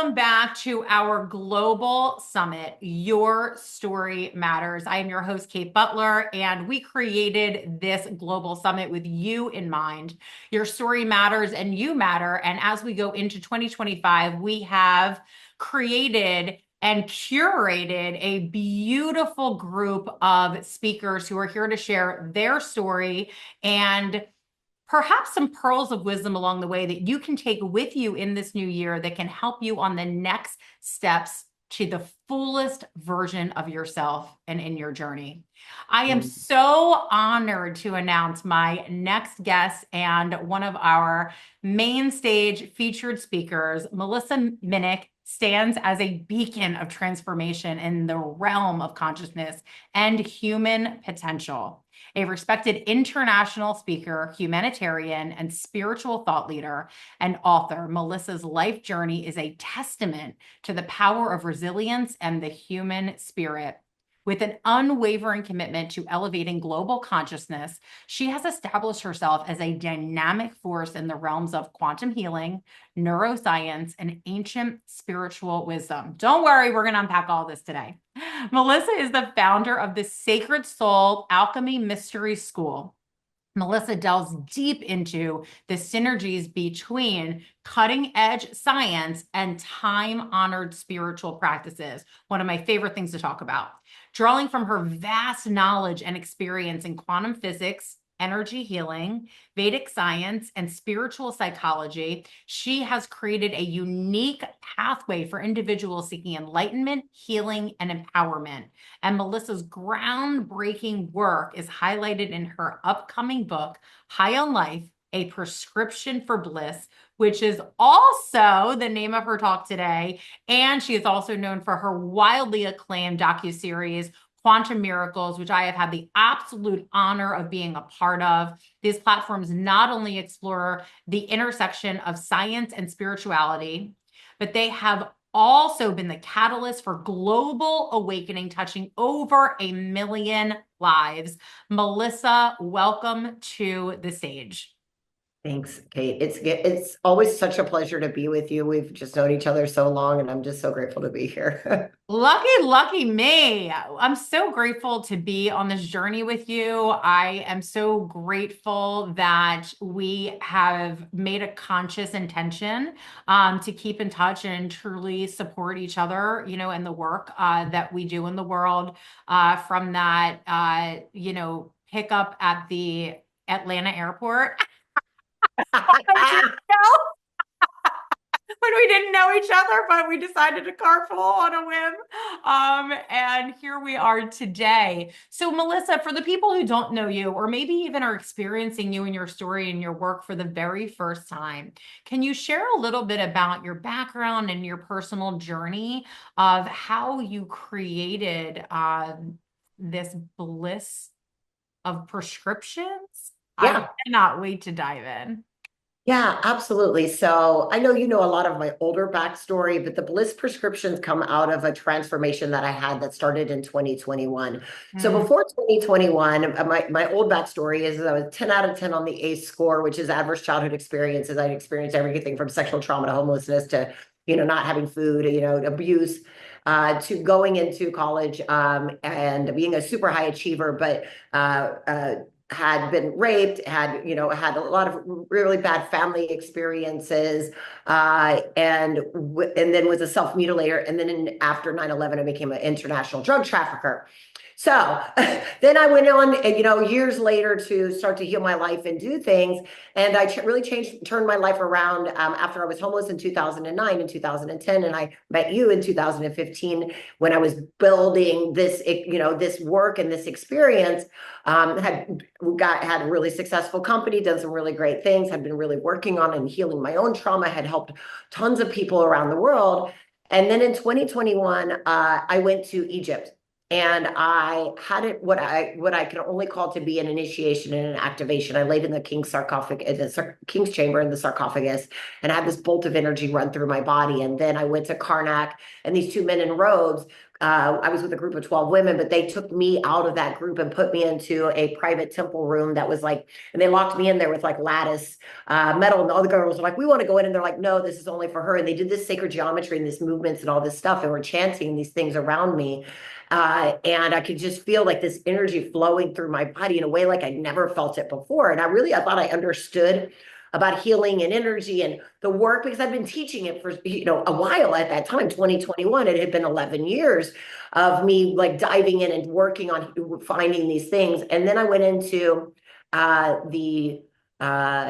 Welcome back to our global summit, Your Story Matters. I am your host, Kate Butler, and we created this global summit with you in mind. Your story matters and you matter. And as we go into 2025, we have created and curated a beautiful group of speakers who are here to share their story and perhaps some pearls of wisdom along the way that you can take with you in this new year that can help you on the next steps to the fullest version of yourself and in your journey. I am so honored to announce my next guest and one of our main stage featured speakers. Melissa Minnich stands as a beacon of transformation in the realm of consciousness and human potential. A respected international speaker, humanitarian, and spiritual thought leader and author, Melissa's life journey is a testament to the power of resilience and the human spirit. With an unwavering commitment to elevating global consciousness, she has established herself as a dynamic force in the realms of quantum healing, neuroscience, and ancient spiritual wisdom. Don't worry, we're going to unpack all this today. Melissa is the founder of the Sacred Soul Alchemy Mystery School. Melissa delves deep into the synergies between cutting-edge science and time-honored spiritual practices, one of my favorite things to talk about. Drawing from her vast knowledge and experience in quantum physics, energy healing, Vedic science, and spiritual psychology, she has created a unique pathway for individuals seeking enlightenment, healing, and empowerment. And Melissa's groundbreaking work is highlighted in her upcoming book, High on Life, A Prescription for Bliss, which is also the name of her talk today. And she is also known for her wildly acclaimed docuseries, Quantum Miracles, which I have had the absolute honor of being a part of. These platforms not only explore the intersection of science and spirituality, but they have also been the catalyst for global awakening, touching over 1 million lives. Melissa, welcome to the stage. Thanks, Kate. It's always such a pleasure to be with you. We've just known each other so long, and I'm just so grateful to be here. Lucky me. I'm so grateful to be on this journey with you. I am so grateful that we have made a conscious intention to keep in touch and truly support each other, in the work that we do in the world, from that, pickup at the Atlanta airport. When we didn't know each other, but we decided to carpool on a whim. And here we are today. So Melissa, for the people who don't know you, or maybe even are experiencing you and your story and your work for the very first time, can you share a little bit about your background and your personal journey of how you created this bliss of prescriptions? Yeah. I cannot wait to dive in. Yeah, absolutely. So I know you know a lot of my older backstory, but the bliss prescriptions come out of a transformation that I had that started in 2021. So before 2021, my old backstory is that I was 10 out of 10 on the ACE score, which is adverse childhood experiences. I experienced everything from sexual trauma to homelessness to, not having food, abuse, to going into college and being a super high achiever, but had been raped, had a lot of really bad family experiences, and then was a self-mutilator. And then after 9/11, I became an international drug trafficker. So then I went on, years later to start to heal my life and do things. And I really turned my life around after I was homeless in 2009 and 2010. And I met you in 2015 when I was building this, this work and this experience. Had a really successful company, done some really great things, had been really working on and healing my own trauma, had helped tons of people around the world. And then in 2021, I went to Egypt. And I had it what I can only call to be an initiation and an activation. I laid in the king's sarcophagus, the king's chamber in the sarcophagus, and I had this bolt of energy run through my body. And then I went to Karnak, and these two men in robes. I was with a group of 12 women, but they took me out of that group and put me into a private temple room that was like, and they locked me in there with like lattice metal. And all the girls were like, we want to go in. And they're like, no, this is only for her. And they did this sacred geometry and this movements and all this stuff. And were chanting these things around me. And I could just feel like this energy flowing through my body in a way like I'd never felt it before. And I thought I understood about healing and energy and the work because I've been teaching it for, a while at that time, 2021. It had been 11 years of me like diving in and working on finding these things. And then I went into the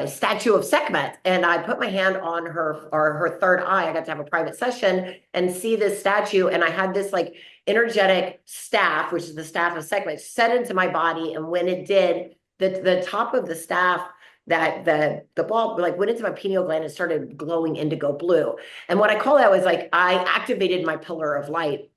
statue of Sekhmet, and I put my hand on her third eye. I got to have a private session and see this statue, and I had this like energetic staff, which is the staff of Sekhmet, set into my body. And when it did, the top of the staff, that the ball like went into my pineal gland and started glowing indigo blue. And what I call that was like I activated my pillar of light.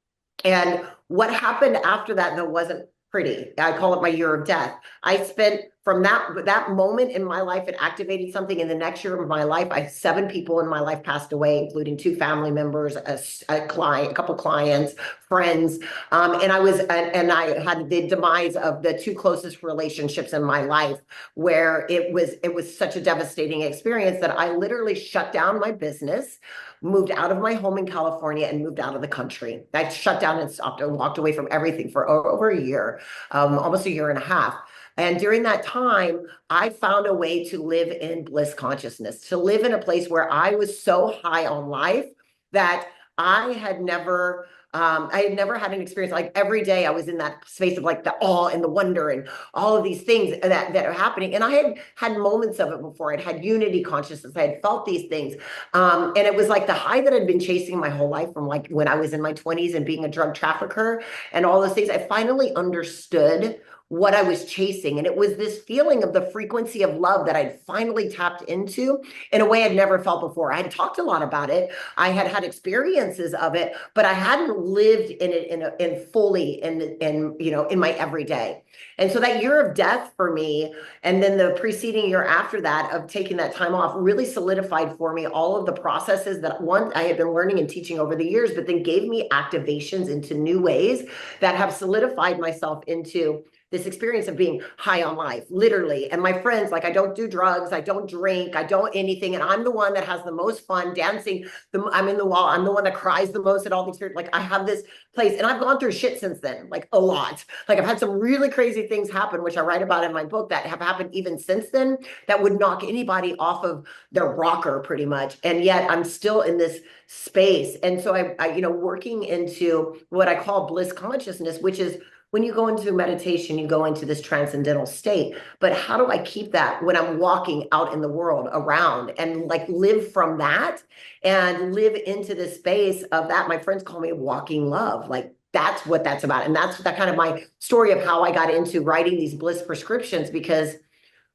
And what happened after that, though, wasn't pretty. I call it my year of death. I spent from that moment in my life, it activated something. In the next year of my life, 7 people in my life passed away, including 2 family members, a client, a couple clients, friends. And I had the demise of the 2 closest relationships in my life, where it was such a devastating experience that I literally shut down my business, moved out of my home in California, and moved out of the country. I shut down and stopped and walked away from everything for over a year, almost a year and a half. And during that time, I found a way to live in bliss consciousness, to live in a place where I was so high on life that I had never had an experience like every day I was in that space of like the awe and the wonder and all of these things that are happening. And I had had moments of it before. I'd had unity consciousness. I had felt these things. And it was like the high that I'd been chasing my whole life from like when I was in my 20s and being a drug trafficker and all those things. I finally understood what I was chasing. And it was this feeling of the frequency of love that I'd finally tapped into in a way I'd never felt before. I had talked a lot about it. I had had experiences of it, but I hadn't lived in it in fully in my everyday. And so that year of death for me, and then the preceding year after that of taking that time off, really solidified for me all of the processes that I had been learning and teaching over the years, but then gave me activations into new ways that have solidified myself into this experience of being high on life, literally. And my friends, like, I don't do drugs, I don't drink, I don't anything. And I'm the one that has the most fun dancing. I'm in the wall. I'm the one that cries the most at all these experiences. Like, I have this place, and I've gone through shit since then, like a lot. Like, I've had some really crazy things happen, which I write about in my book, that have happened even since then, that would knock anybody off of their rocker pretty much. And yet I'm still in this space. And so I working into what I call bliss consciousness, which is when you go into meditation, you go into this transcendental state. But how do I keep that when I'm walking out in the world around and like live from that and live into the space of that? My friends call me walking love. Like that's what that's about. And that's that kind of my story of how I got into writing these bliss prescriptions, because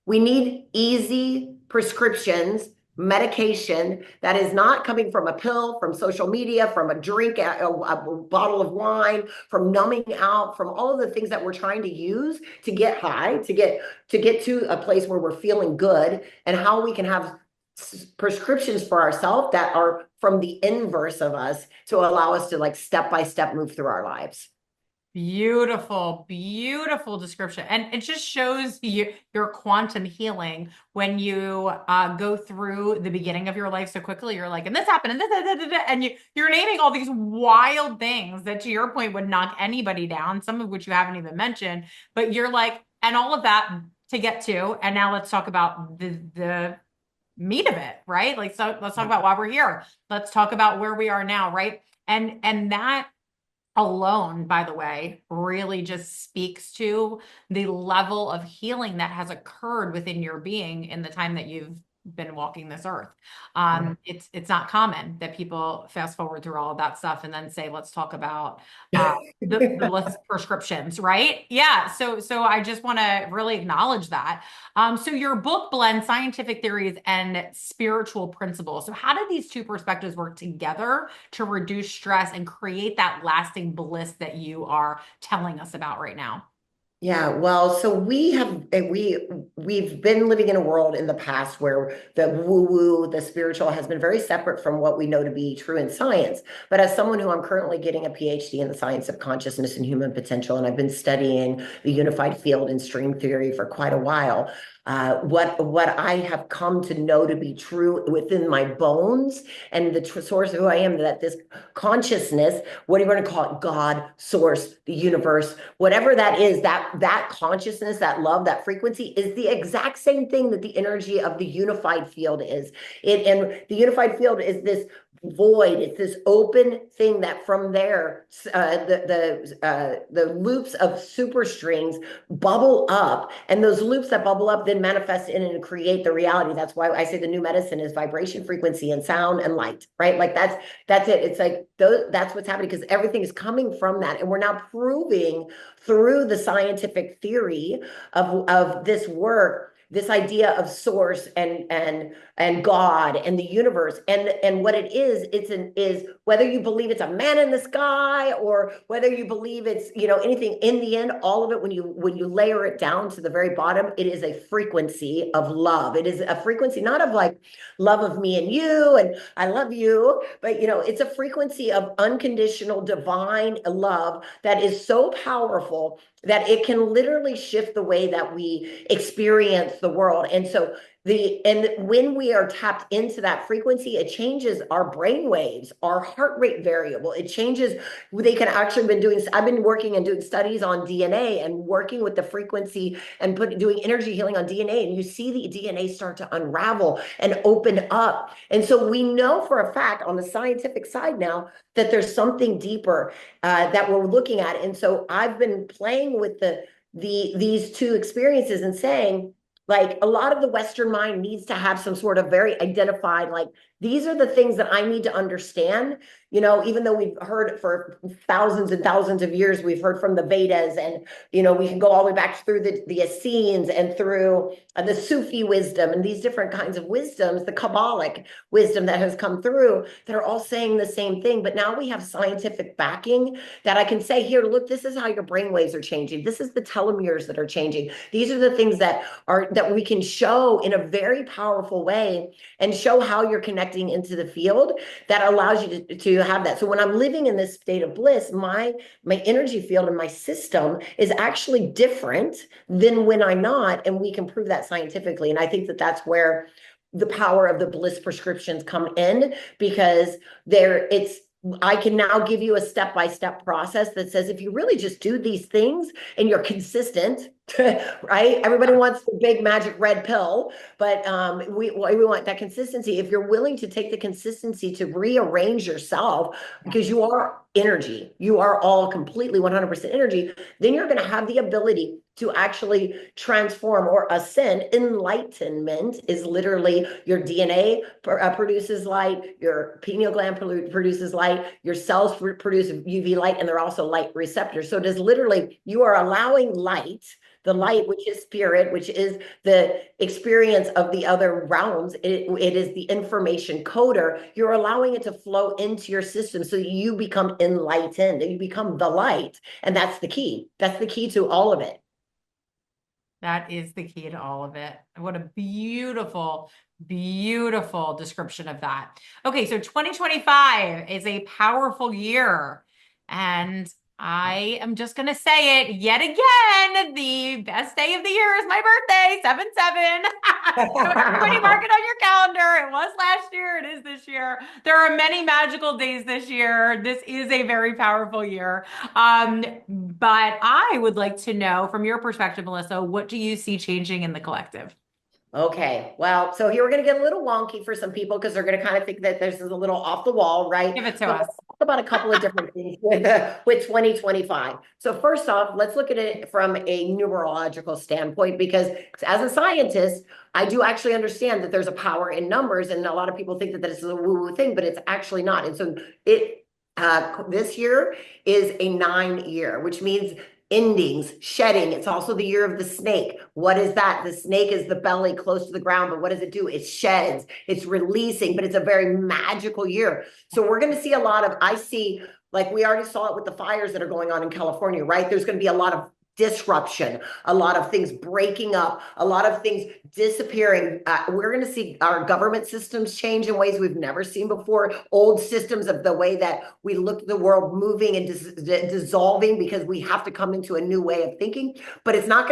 we need easy prescriptions, medication that is not coming from a pill, from social media, from a drink, a bottle of wine, from numbing out, from all of the things that we're trying to use to get high, to get to a place where we're feeling good, and how we can have prescriptions for ourselves that are from the inverse of us to allow us to like step by step move through our lives. Beautiful, beautiful description. And it just shows your quantum healing when you go through the beginning of your life so quickly. You're like, and this happened, and this, and you're naming all these wild things that, to your point, would knock anybody down, some of which you haven't even mentioned. But you're like, and all of that to get to. And now let's talk about the meat of it, right? Like, so let's talk about why we're here. Let's talk about where we are now, right? And that alone, by the way, really just speaks to the level of healing that has occurred within your being in the time that you've been walking this earth. It's not common that people fast forward through all of that stuff and then say, let's talk about the list prescriptions, right? Yeah. So I just want to really acknowledge that. So your book blends scientific theories and spiritual principles. So how do these two perspectives work together to reduce stress and create that lasting bliss that you are telling us about right now? Yeah, well, so we've been living in a world in the past where the woo-woo, the spiritual has been very separate from what we know to be true in science. But as someone who I'm currently getting a PhD in the science of consciousness and human potential, and I've been studying the unified field and string theory for quite a while, what I have come to know to be true within my bones and the source of who I am, that this consciousness, what do you want to call it, God, source, the universe, whatever that is, that consciousness, that love, that frequency is the exact same thing that the energy of the unified field is. And the unified field is this void. It's this open thing that from there, the loops of super strings bubble up, and those loops that bubble up then manifest in and create the reality. That's why I say the new medicine is vibration, frequency, and sound and light, right? Like that's it. It's like that's what's happening because everything is coming from that, and we're now proving through the scientific theory of this work, this idea of source and God and the universe, and what it is whether you believe it's a man in the sky or whether you believe it's anything. In the end, all of it, when you layer it down to the very bottom, it is a frequency of love. It is a frequency not of like love of me and you and I love you, but it's a frequency of unconditional divine love that is so powerful that it can literally shift the way that we experience the world. And so when we are tapped into that frequency, it changes our brain waves, our heart rate variable. It changes. They can actually I've been working and doing studies on DNA and working with the frequency and doing energy healing on DNA. And you see the DNA start to unravel and open up. And so we know for a fact on the scientific side now that there's something deeper that we're looking at. And so I've been playing with these two experiences and saying, like, a lot of the Western mind needs to have some sort of very identified, like, these are the things that I need to understand. Even though we've heard for thousands and thousands of years, we've heard from the Vedas, and we can go all the way back through the Essenes and through the Sufi wisdom and these different kinds of wisdoms, the Kabbalic wisdom that has come through, that are all saying the same thing. But now we have scientific backing that I can say, here, look, this is how your brain waves are changing. This is the telomeres that are changing. These are the things that we can show in a very powerful way, and show how you're connecting into the field that allows you to have that. So when I'm living in this state of bliss, my energy field and my system is actually different than when I'm not, and we can prove that scientifically. And I think that that's where the power of the bliss prescriptions come in, because I can now give you a step-by-step process that says, if you really just do these things and you're consistent, right? Everybody wants the big magic red pill, but we want that consistency. If you're willing to take the consistency to rearrange yourself, because you are energy, you are all completely 100% energy, then you're going to have the ability to actually transform or ascend. Enlightenment is literally your DNA produces light, your pineal gland produces light, your cells produce UV light, and they're also light receptors. So it is literally, you are allowing light, the light, which is spirit, which is the experience of the other realms. It is the information coder. You're allowing it to flow into your system so you become enlightened and you become the light. And that's the key. That's the key to all of it. That is the key to all of it. What a beautiful, beautiful description of that. Okay, so 2025 is a powerful year. And I am just going to say it yet again. The best day of the year is my birthday, 7/7. So everybody mark it on your calendar. It was last year. It is this year. There are many magical days this year. This is a very powerful year. But I would like to know from your perspective, Melissa, what do you see changing in the collective? Okay, well, so here we're going to get a little wonky for some people because they're going to kind of think that this is a little off the wall, right? Give it to But us. about a couple of different things with 2025. So first off, let's look at it from a numerological standpoint, because as a scientist, I do actually understand that there's a power in numbers, and a lot of people think that this is a woo-woo thing, but it's actually not. And so this year is a 9 year, which means endings, shedding. It's also the year of the snake. What is that? The snake is the belly close to the ground, but what does it do? It sheds, it's releasing, but it's a very magical year. So we're going to see a lot of, I see, like we already saw it with the fires that are going on in California, right? There's going to be a lot of disruption, a lot of things breaking up, a lot of things disappearing. We're going to see our government systems change in ways we've never seen before. Old systems of the way that we look at the world moving and dissolving, because we have to come into a new way of thinking. But it's not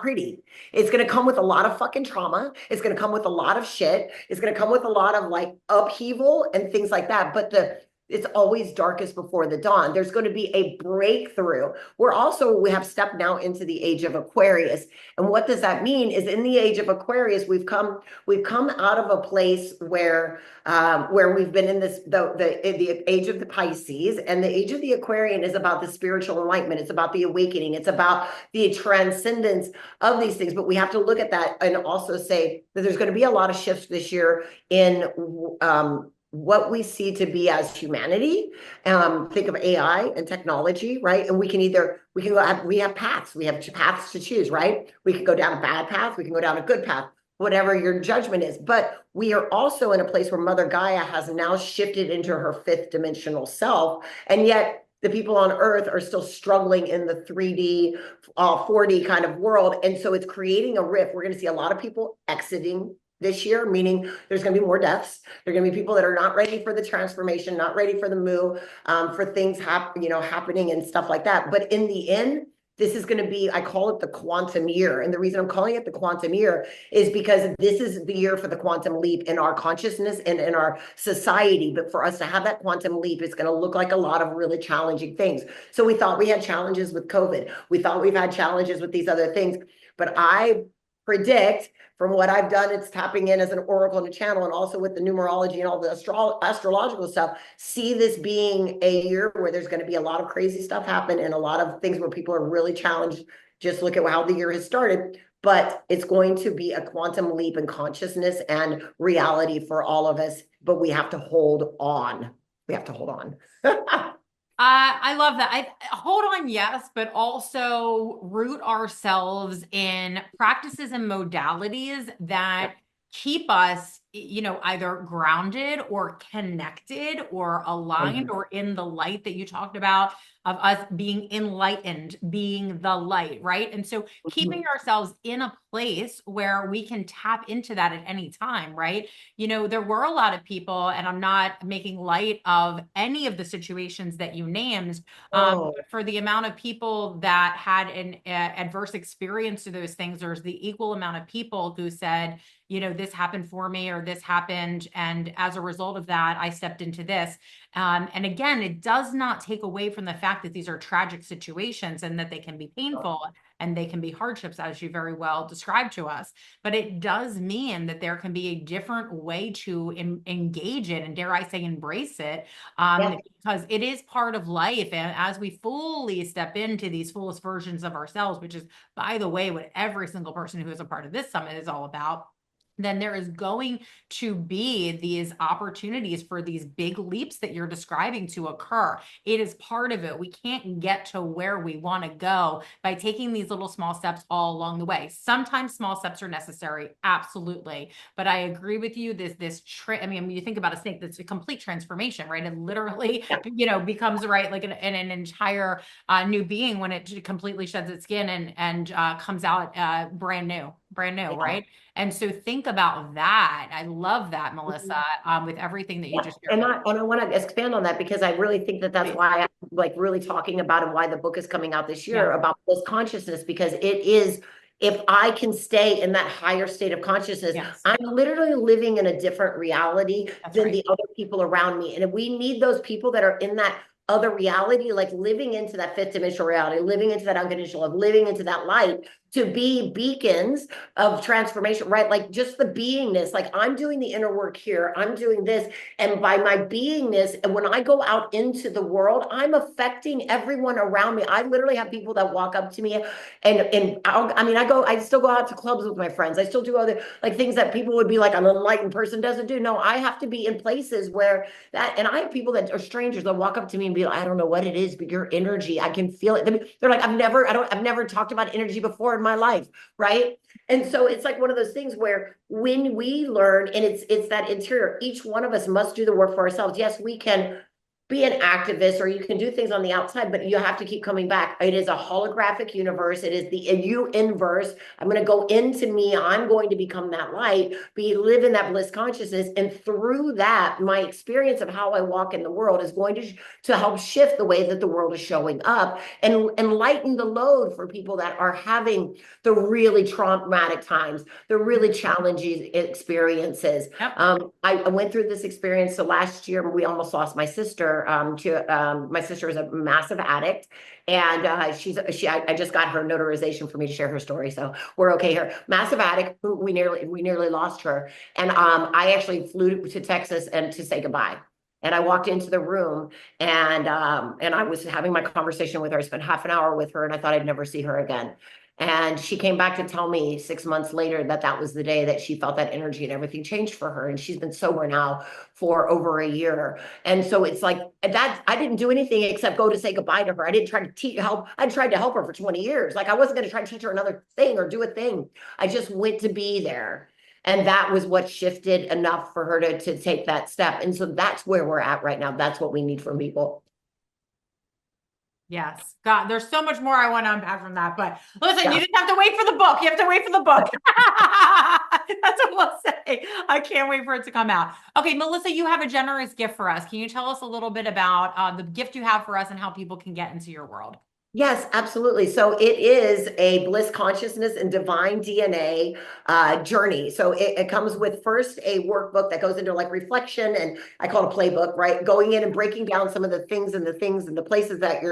pretty. It's going to come with a lot of fucking trauma. It's going to come with a lot of shit. It's going to come with a lot of like upheaval and things like that. But it's always darkest before the dawn. There's going to be a breakthrough. We have stepped now into the age of Aquarius. And what does that mean is, in the age of Aquarius, we've come out of a place where we've been in the age of the Pisces, and the age of the Aquarian is about the spiritual enlightenment. It's about the awakening. It's about the transcendence of these things. But we have to look at that and also say that there's going to be a lot of shifts this year in what we see to be as humanity. Think of AI and technology, right? And we have paths. We have paths to choose, right? We could go down a bad path. We can go down a good path, whatever your judgment is. But we are also in a place where Mother Gaia has now shifted into her fifth dimensional self. And yet the people on Earth are still struggling in the 3D, 4D kind of world. And so it's creating a rift. We're going to see a lot of people exiting this year, meaning there's going to be more deaths. There are going to be people that are not ready for the transformation, not ready for the move, for things happening and stuff like that. But in the end, this is going to be, I call it the quantum year. And the reason I'm calling it the quantum year is because this is the year for the quantum leap in our consciousness and in our society. But for us to have that quantum leap, it's going to look like a lot of really challenging things. So we thought we had challenges with COVID. We thought we've had challenges with these other things. But I predict, from what I've done, it's tapping in as an oracle and a channel, and also with the numerology and all the astrological stuff, see this being a year where there's going to be a lot of crazy stuff happen and a lot of things where people are really challenged. Just look at how the year has started. But it's going to be a quantum leap in consciousness and reality for all of us. But we have to hold on. We have to hold on. I love that. I hold on, yes, but also root ourselves in practices and modalities that keep us, either grounded or connected or aligned or in the light that you talked about, of us being enlightened, being the light, right? And so keeping ourselves in a place where we can tap into that at any time, right? There were a lot of people, and I'm not making light of any of the situations that you named, but for the amount of people that had an adverse experience to those things, there's the equal amount of people who said, this happened for me, or this happened, and as a result of that, I stepped into this. And again, it does not take away from the fact that these are tragic situations and that they can be painful and they can be hardships, as you very well described to us. But it does mean that there can be a different way to engage it, and dare I say, embrace it, because it is part of life. And as we fully step into these fullest versions of ourselves, which is, by the way, what every single person who is a part of this summit is all about, then there is going to be these opportunities for these big leaps that you're describing to occur. It is part of it. We can't get to where we want to go by taking these little small steps all along the way. Sometimes small steps are necessary, absolutely. But I agree with you. You think about a snake, that's a complete transformation, right? It literally, becomes like an entire new being when it completely sheds its skin and comes out brand new, right? And so think about that. I love that, Melissa, with everything that you just shared. And I want to expand on that, because I really think that that's why I'm like really talking about, and why the book is coming out this year about this consciousness, because it is, if I can stay in that higher state of consciousness, I'm literally living in a different reality than the other people around me. And we need those people that are in that other reality, like living into that fifth dimensional reality, living into that unconditional love, living into that light, to be beacons of transformation, right? Like just the beingness, like I'm doing the inner work here, I'm doing this. And by my beingness, and when I go out into the world, I'm affecting everyone around me. I literally have people that walk up to me I mean, I still go out to clubs with my friends. I still do other like things that people would be like an enlightened person doesn't do. No, I have to be in places where and I have people that are strangers that walk up to me and be like, I don't know what it is, but your energy, I can feel it. They're like, I've never talked about energy before in my life, right? And so it's like one of those things where when we learn, and it's that interior, each one of us must do the work for ourselves. Yes, we can be an activist or you can do things on the outside, but you have to keep coming back. It is a holographic universe. It is the you inverse. I'm going to go into me. I'm going to become that light, live in that bliss consciousness. And through that, my experience of how I walk in the world is going to help shift the way that the world is showing up and lighten the load for people that are having the really traumatic times, the really challenging experiences. Yep. I went through this experience. So last year we almost lost my sister. My sister is a massive addict, and I just got her notarization for me to share her story, so we're okay here. Massive addict. Who we nearly lost her, and I actually flew to Texas and to say goodbye. And I walked into the room, and I was having my conversation with her. I spent half an hour with her, and I thought I'd never see her again. And she came back to tell me 6 months later that that was the day that she felt that energy and everything changed for her. And she's been sober now for over a year. And so it's like that. I didn't do anything except go to say goodbye to her. I didn't try to help. I tried to help her for 20 years. Like I wasn't going to try to teach her another thing or do a thing. I just went to be there. And that was what shifted enough for her to take that step. And so that's where we're at right now. That's what we need from people. Yes. God, there's so much more I want to unpack from that. But listen, Yeah. you just have to wait for the book. You have to wait for the book. That's what we'll say. I can't wait for it to come out. Okay, Melissa, you have a generous gift for us. Can you tell us a little bit about the gift you have for us and how people can get into your world? Yes, absolutely. So it is a bliss consciousness and divine DNA journey. So it comes with first a workbook that goes into like reflection, and I call it a playbook, right? Going in and breaking down some of the things and the places that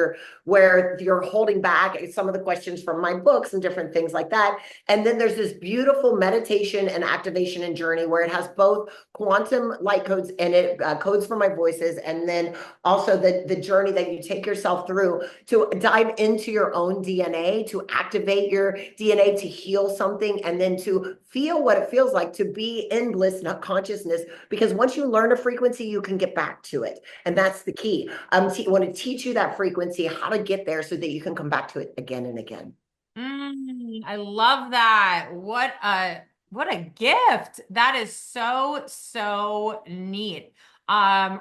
where you're holding back some of the questions from my books and different things like that. And then there's this beautiful meditation and activation and journey where it has both quantum light codes and it codes for my voices, and then also the journey that you take yourself through to dive into your own DNA, to activate your DNA, to heal something, and then to feel what it feels like to be in bliss, not consciousness. Because once you learn a frequency, you can get back to it. And that's the key. I want to teach you that frequency, how to get there so that you can come back to it again and again. I love that. What a gift. That is so, so neat.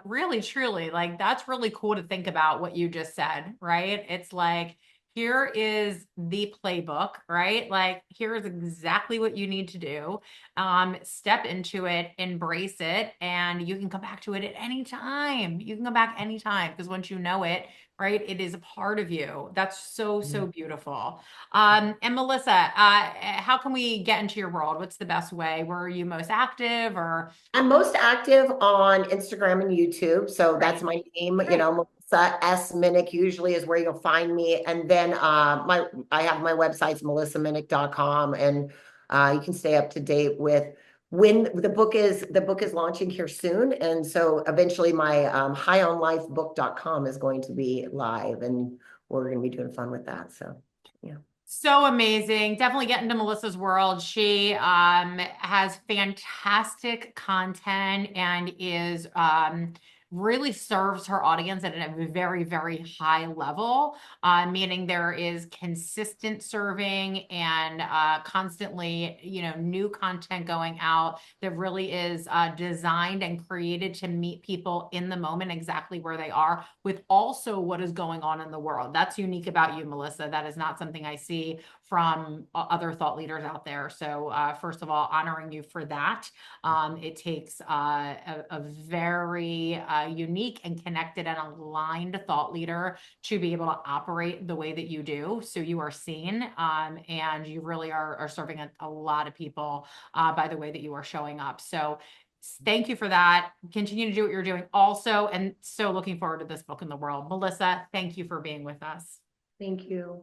Really, truly, like that's really cool to think about what you just said, right? It's like, here is the playbook, right? Like, here's exactly what you need to do. Step into it, embrace it, and you can come back to it at any time. You can come back anytime because once you know it, right, it is a part of you. That's so, so beautiful. And Melissa, how can we get into your world? What's the best way? Where are you most active or I'm most active on Instagram and YouTube. So that's great, my name, great. Melissa S. Minnich usually is where you'll find me. And then I have my websites, melissaminnick.com, and you can stay up to date with when the book is launching here soon. And so eventually my highonlifebook.com is going to be live, and we're going to be doing fun with that. So yeah. So amazing. Definitely get into Melissa's world. She has fantastic content and is really serves her audience at a very, very high level, meaning there is consistent serving and constantly, new content going out that really is designed and created to meet people in the moment exactly where they are with also what is going on in the world. That's unique about you, Melissa. That is not something I see from other thought leaders out there. So first of all, honoring you for that. It takes a very unique and connected and aligned thought leader to be able to operate the way that you do. So you are seen, and you really are serving a lot of people by the way that you are showing up. So thank you for that. Continue to do what you're doing also. And so looking forward to this book in the world. Melissa, thank you for being with us. Thank you.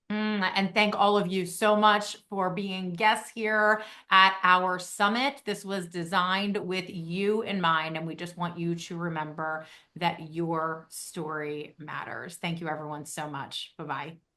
And thank all of you so much for being guests here at our summit. This was designed with you in mind, and we just want you to remember that your story matters. Thank you, everyone, so much. Bye-bye.